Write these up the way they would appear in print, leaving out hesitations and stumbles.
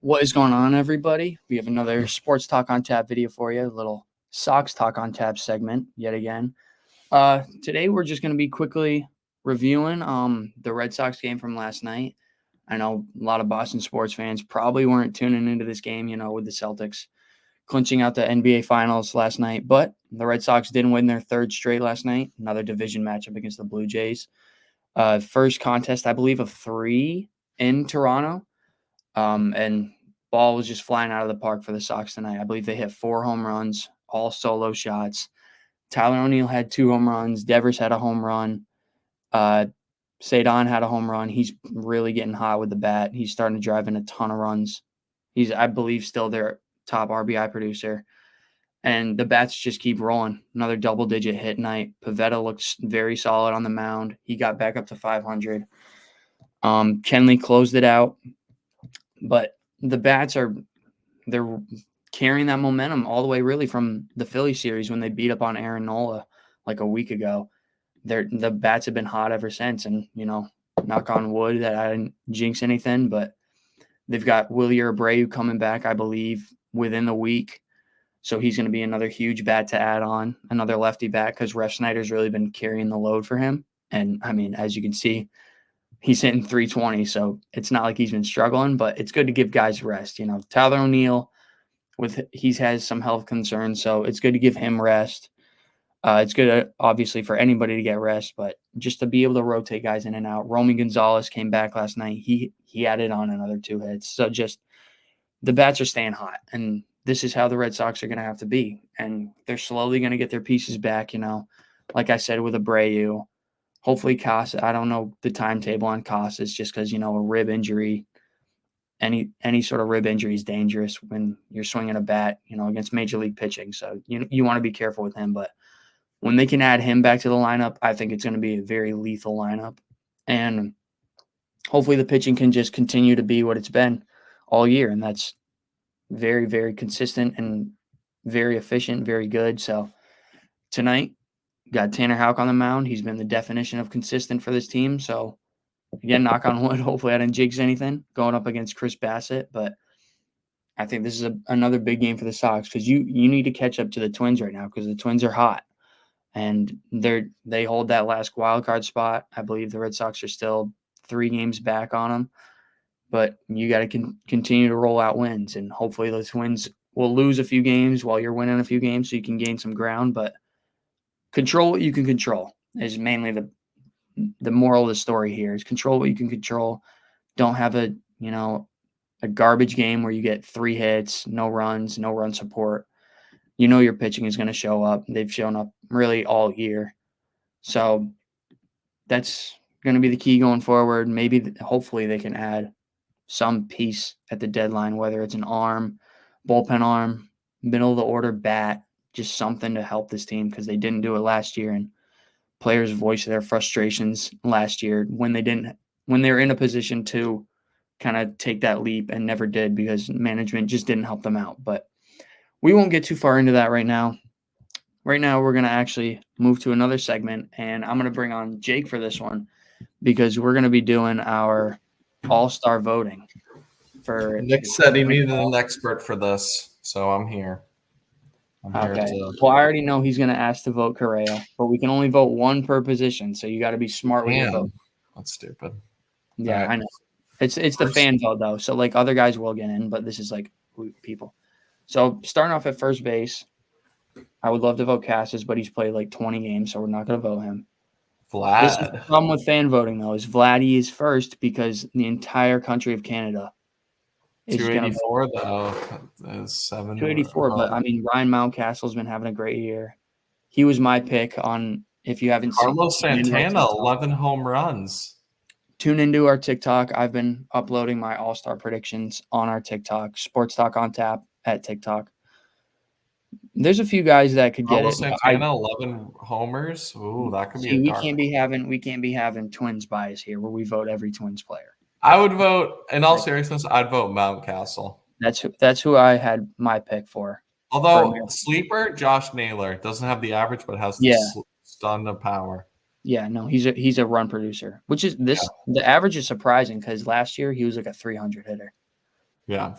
What is going on, everybody? We have another Sports Talk on Tap video for you, a little Sox Talk on Tap segment yet again. Today we're just going to be quickly reviewing the Red Sox game from last night. I know a lot of Boston sports fans probably weren't tuning into this game, with the Celtics clinching out the NBA Finals last night, but the Red Sox didn't win their third straight last night, another division matchup against the Blue Jays. First contest, I believe, of 3 in Toronto. And ball was just flying out of the park for the Sox tonight. I believe they hit 4 home runs, all solo shots. Tyler O'Neill had 2 home runs. Devers had a home run. Cedon had a home run. He's really getting hot with the bat. He's starting to drive in a ton of runs. He's, I believe, still their top RBI producer. And the bats just keep rolling. Another double-digit hit night. Pivetta looks very solid on the mound. He got back up to 500. Kenley closed it out. But the bats they're carrying that momentum all the way really from the Philly series when they beat up on Aaron Nola like a week ago. The bats have been hot ever since. And, knock on wood that I didn't jinx anything, but they've got Wilyer Abreu coming back, I believe, within the week. So he's going to be another huge bat to add on, another lefty bat, because Ref Snyder's really been carrying the load for him. And, I mean, as you can see, he's hitting 320, so it's not like he's been struggling, but it's good to give guys rest. Tyler O'Neill, he has some health concerns, so it's good to give him rest. It's good, obviously, for anybody to get rest, but just to be able to rotate guys in and out. Romy Gonzalez came back last night. He added on another 2 hits. So just the bats are staying hot, and this is how the Red Sox are going to have to be. And they're slowly going to get their pieces back, like I said, with Abreu. Hopefully Casa, I don't know the timetable on Casas just because, a rib injury, any sort of rib injury is dangerous when you're swinging a bat, against major league pitching. So you want to be careful with him. But when they can add him back to the lineup, I think it's going to be a very lethal lineup. And hopefully the pitching can just continue to be what it's been all year. And that's very, very consistent and very efficient, very good. So tonight, got Tanner Houck on the mound. He's been the definition of consistent for this team. So, again, knock on wood, hopefully I didn't jinx anything going up against Chris Bassett. But I think this is another big game for the Sox because you need to catch up to the Twins right now because the Twins are hot. And they hold that last wild card spot. I believe the Red Sox are still 3 games back on them. But you got to continue to roll out wins. And hopefully the Twins will lose a few games while you're winning a few games so you can gain some ground. But control what you can control is mainly the moral of the story here is control what you can control. Don't have a garbage game where you get 3 hits, no runs, no run support. Your pitching is going to show up. They've shown up really all year. So that's going to be the key going forward. Hopefully they can add some piece at the deadline, whether it's an arm, bullpen arm, middle of the order bat, just something to help this team because they didn't do it last year, and players voiced their frustrations last year when they were in a position to kind of take that leap and never did because management just didn't help them out. But we won't get too far into that right now. Right now, we're going to actually move to another segment, and I'm going to bring on Jake for this one because we're going to be doing our All-Star voting. Nick said he needed an expert for this, so I'm here. Okay. Well, I already know he's going to ask to vote Correa, but we can only vote 1 per position, so you got to be smart with your vote. That's stupid. Yeah, right. I know. It's the fan vote, though, so, other guys will get in, but this is, people. So, starting off at first base, I would love to vote Casas, but he's played, 20 games, so we're not going to vote him. Vlad. This is the problem with fan voting, though, is Vladdy is first because the entire country of Canada is 284 though. Is 284, but I mean Ryan Mountcastle's been having a great year. He was my pick on if you haven't seen Carlos Santana, 11 home runs. Tune into our TikTok. I've been uploading my All-Star predictions on our TikTok, Sports Talk on Tap at TikTok. There's a few guys that could get it. Santana, 11 homers. Ooh, that could be. We can't be having Twins bias here where we vote every Twins player. I would vote, in all seriousness, I'd vote Mountcastle. That's who I had my pick for. Although sleeper, Josh Naylor doesn't have the average, but has the stun of power. Yeah, no, he's a run producer, which is the average is surprising because last year he was like a 300 hitter. Yeah.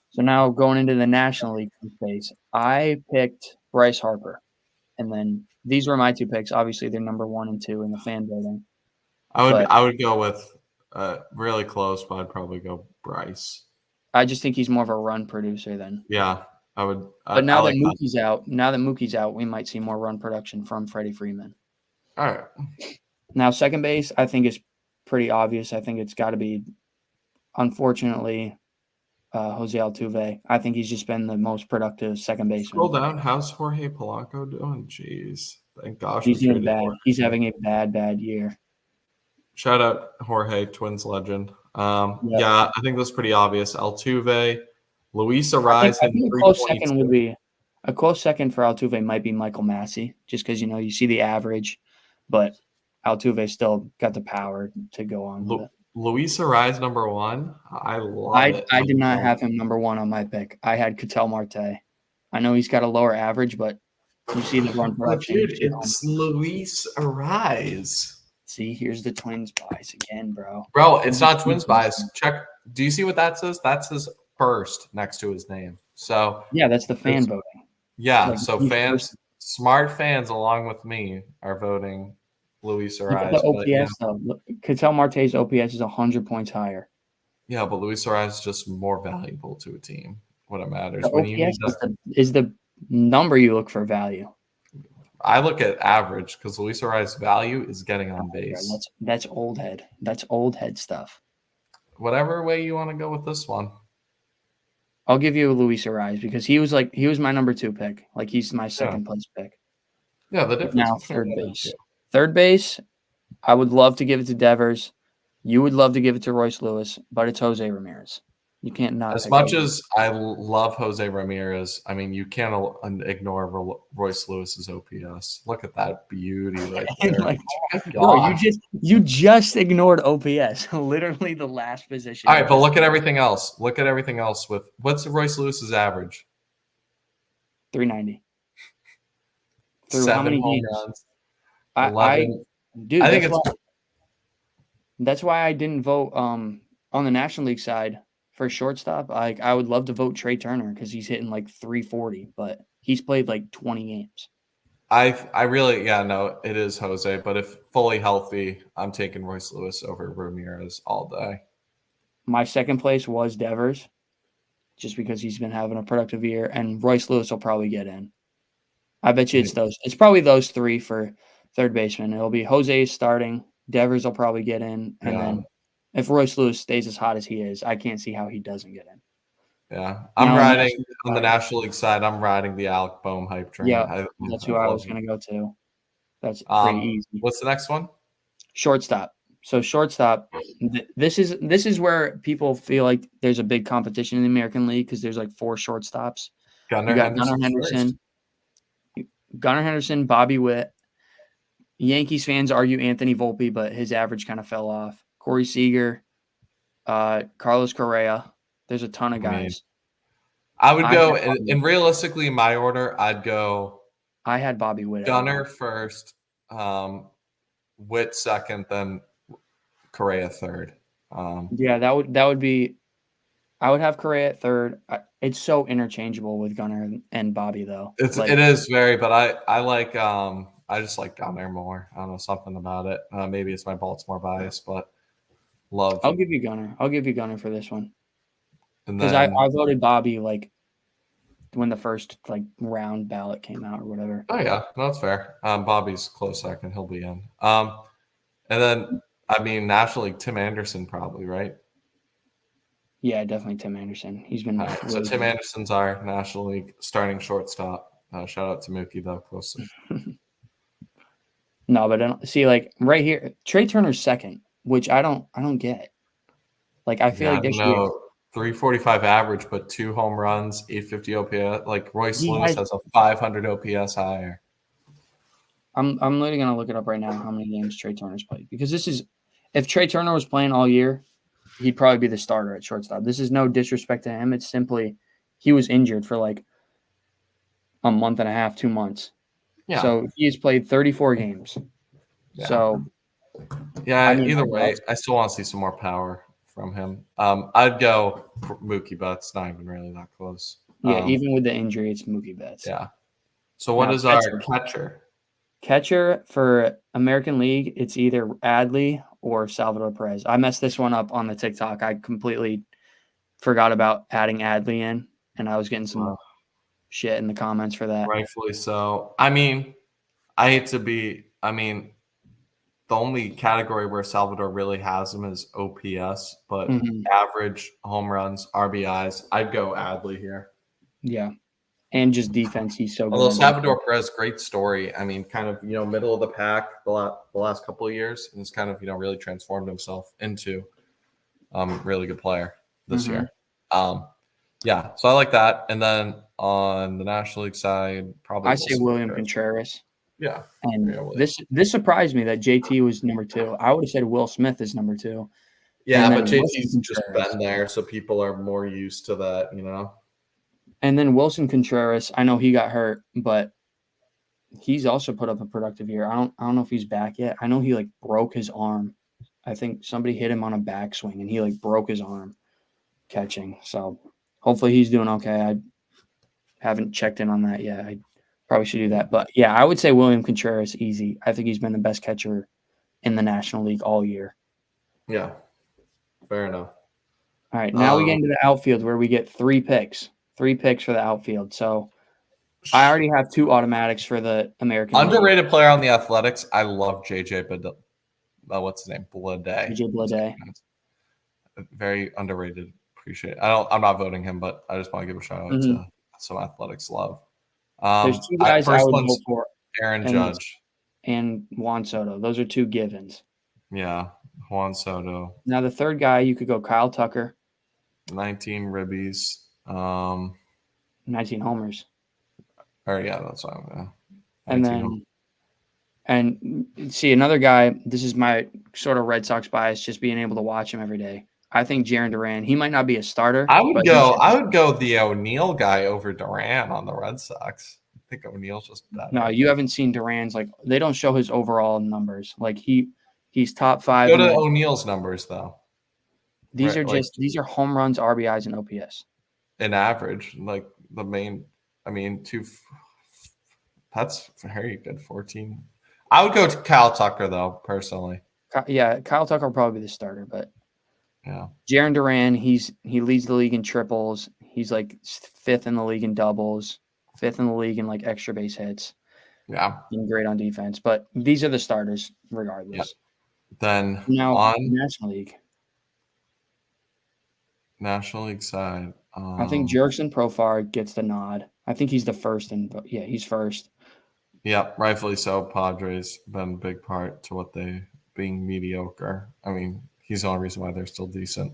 So now going into the National League space, I picked Bryce Harper. And then these were my two picks. Obviously, they're number 1 and 2 in the fan voting. I would go with really close, but I'd probably go Bryce. I just think he's more of a run producer than. Yeah, I would. But now that Mookie's out, we might see more run production from Freddie Freeman. All right. Now, second base, I think is pretty obvious. I think it's got to be, unfortunately, Jose Altuve. I think he's just been the most productive second baseman. Scroll down. How's Jorge Polanco doing? Jeez. Thank gosh. He's doing bad. He's having a bad year. Shout out Jorge, Twins legend. Yeah, I think that's pretty obvious. Altuve, Luis Arraez. I think a close second would be a close second for Altuve might be Michael Massey, just because you see the average, but Altuve still got the power to go on with it. Luis Arraez number 1. I love it. I did not have him number 1 on my pick. I had Ketel Marte. I know he's got a lower average, but you see the run production. Dude, it's Luis Arraez. See, here's the Twins bias again, bro. Bro, it's not Twins bias. Check. Do you see what that says? That's his first next to his name. So yeah, that's the fan voting. Yeah, so smart fans along with me are voting Luis Arraez. The OPS though. Ketel Marte's OPS is 100 points higher. Yeah, but Luis Arraez is just more valuable to a team when it matters. The OPS is the number you look for value. I look at average because Luis Arraez's value is getting on base. That's old head. That's old head stuff. Whatever way you want to go with this one. I'll give you Luis Arraez because he was my number 2 pick. Like he's my second place pick. Yeah, the difference. Now third base. Third base, I would love to give it to Devers. You would love to give it to Royce Lewis, but it's Jose Ramirez. You can't not. As much as I love Jose Ramirez, I mean, you can't ignore Royce Lewis's OPS. Look at that beauty right there. Bro, you just ignored OPS, literally the last position. All right, but look at everything else. Look at everything else with what's Royce Lewis's average? 390. Through 7 how many home runs? 11. Dude, I think that's why I didn't vote on the National League side. For shortstop, I would love to vote Trey Turner because he's hitting like 340, but he's played like 20 games. It is Jose, but if fully healthy, I'm taking Royce Lewis over Ramirez all day. My second place was Devers, just because he's been having a productive year, and Royce Lewis will probably get in. I bet you it's probably those 3 for third baseman. It'll be Jose starting, Devers will probably get in, and then if Royce Lewis stays as hot as he is, I can't see how he doesn't get in. Yeah, I'm riding on the National League side. I'm riding the Alec Boehm hype train. Yeah, that's who I was going to go to. That's pretty easy. What's the next one? Shortstop. So shortstop, this is where people feel like there's a big competition in the American League because there's like 4 shortstops. Gunnar Henderson, Bobby Witt. Yankees fans argue Anthony Volpe, but his average kind of fell off. Corey Seager, Carlos Correa. There's a ton of guys. I would go, and realistically, in my order, I'd go. I had Bobby Witt. Gunnar first, Witt second, then Correa third. That would be. I would have Correa at third. It's so interchangeable with Gunnar and Bobby, though. It is very, but I like. I just like Gunnar more. I don't know, something about it. Maybe it's my Baltimore bias, but. Love. I'll give you Gunnar for this one. Because I voted Bobby like when the first round ballot came out or whatever. Oh yeah, no, that's fair. Bobby's close second. He'll be in. And then National League, Tim Anderson probably, right? Yeah, definitely Tim Anderson. He's been so Tim Anderson's our National League starting shortstop. Shout out to Mookie though, closely. No, but see, right here, Trey Turner's second. Which I don't get. I feel like this year 345 average, but 2 home runs, 850 OPS. Royce Lewis has a 500 OPS higher. I'm literally gonna look it up right now how many games Trey Turner's played because if Trey Turner was playing all year, he'd probably be the starter at shortstop. This is no disrespect to him. It's simply he was injured for a month and a half, 2 months. Yeah. So he's played 34 games. Yeah. So. Yeah, either way, I still want to see some more power from him. I'd go Mookie Betts. Not even really that close. Yeah, even with the injury, it's Mookie Betts. Yeah. So what Now, is our catcher? Catcher for American League, it's either Adley or Salvador Perez. I messed this one up on the TikTok. I completely forgot about adding Adley in, and I was getting some shit in the comments for that. Rightfully so. I mean, I hate to be. I mean, the only category where Salvador really has him is OPS, but average home runs, RBIs, I'd go Adley here. Yeah. And just defense, he's so good. Although Salvador Perez, great story. I mean, kind of, middle of the pack the last couple of years, and has kind of, really transformed himself into really good player this year. Yeah, so I like that. And then on the National League side, probably I say William Contreras. Yeah. And this surprised me that JT was number 2. I would have said Will Smith is number 2. Yeah, but JT's just been there, so people are more used to that, And then Wilson Contreras, I know he got hurt, but he's also put up a productive year. I don't know if he's back yet. I know he broke his arm. I think somebody hit him on a backswing and he broke his arm catching. So hopefully he's doing okay. I haven't checked in on that yet. I probably should do that. But yeah, I would say William Contreras easy. I think he's been the best catcher in the National League all year. Yeah. Fair enough. All right, now we get into the outfield where we get 3 picks. 3 picks for the outfield. So I already have 2 automatics for the American underrated League. Player on the Athletics. I love JJ what's his name? Blade. JJ Blade. Very underrated. Appreciate it. I'm not voting him, but I just want to give a shout out to some Athletics love. There's 2 guys I would vote for. Aaron Judge and Juan Soto. Those are 2 givens. Yeah, Juan Soto. Now the third guy, you could go Kyle Tucker. 19 ribbies. 19 homers. Or yeah, that's what I'm gonna. And then, and see another guy. This is my sort of Red Sox bias, just being able to watch him every day. I think Jarren Duran. He might not be a starter. I would go the O'Neill guy over Duran on the Red Sox. I think O'Neill's just better. No, you haven't seen Duran's. They don't show his overall numbers. He's top 5. Go to O'Neill's numbers though. These are home runs, RBIs, and OPS. An average, the main. I mean, that's very good. 14. I would go to Kyle Tucker though, personally. Yeah, Kyle Tucker will probably be the starter, but yeah, Jarren Duran, he leads the league in triples. He's 5th in the league in doubles, 5th in the league in extra base hits. Yeah, and great on defense. But these are the starters, regardless. Yeah. Then now on National League side, I think Jurickson Profar gets the nod. I think he's the first, he's first. Yeah, rightfully so. Padres been a big part to what they being mediocre. I mean, he's the only reason why they're still decent.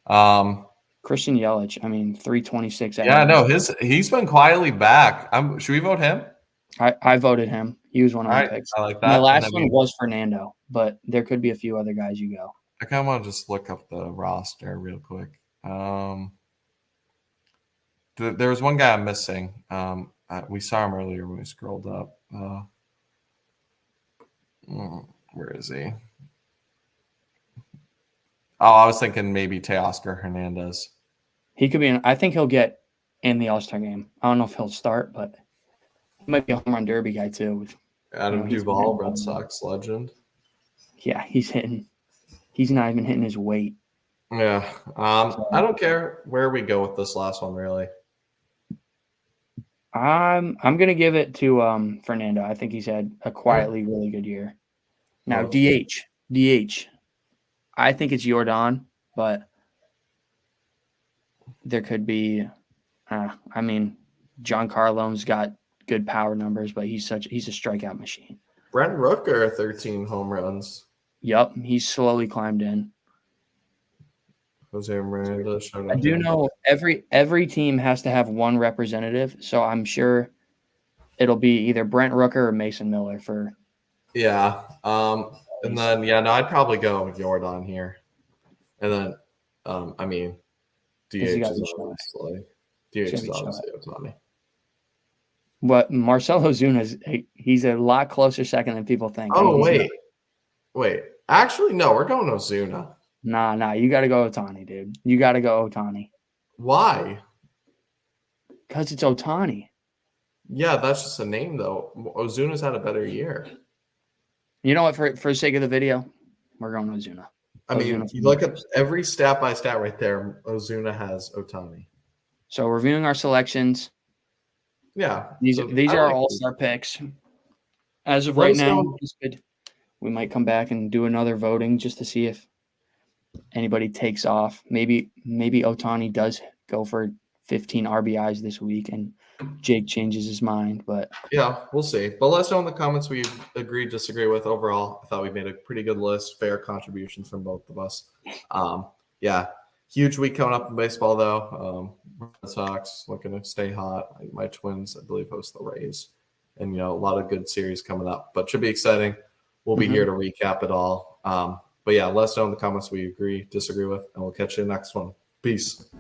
Christian Yelich, 326. Yeah, no, he's been quietly back. Should we vote him? I voted him. He was one of my picks. I like that. My last one was Fernando, but there could be a few other guys you go. I kind of want to just look up the roster real quick. There was one guy I'm missing. We saw him earlier when we scrolled up. Where is he? Oh, I was thinking maybe Teoscar Hernandez. He could be I think he'll get in the All-Star game. I don't know if he'll start, but he might be a home run derby guy too. Adam Duvall, Red Sox legend. Yeah, he's hitting. He's not even hitting his weight. Yeah. I don't care where we go with this last one, really. I'm gonna give it to Fernando. I think he's had a quietly really good year. Now DH. I think it's Jordan, but there could be. John Carlone's got good power numbers, but he's a strikeout machine. Brent Rooker, 13 home runs. Yep, he's slowly climbed in. Jose Miranda. I do know every team has to have one representative, so I'm sure it'll be either Brent Rooker or Mason Miller for. Yeah, and then I'd probably go with Jordan here, and then DH is obviously Ohtani. But Marcell Ozuna he's a lot closer second than people think. Oh wait. Actually, no, we're going Ozuna. Nah. You got to go Otani, dude. You got to go Otani. Why? Because it's Otani. Yeah, that's just a name though. Ozuna's had a better year. You know what? For the sake of the video, we're going Ozuna. I mean, you look at every stat by stat right there. Ozuna has Otani. So reviewing our selections. Yeah. These So are I our like all-star picks. As of Let right us now, know. we might come back and do another voting just to see if anybody takes off. Maybe Otani does go for 15 RBIs this week and Jake changes his mind. But Yeah, we'll see. But let us know in the comments we agree, disagree with. Overall, I thought we made a pretty good list, fair contributions from both of us. Yeah, huge week coming up in baseball, though. Red Sox looking to stay hot. My Twins, I believe, host the Rays. And, a lot of good series coming up. But should be exciting. We'll be here to recap it all. But, yeah, let us know in the comments we agree, disagree with, and we'll catch you in the next one. Peace.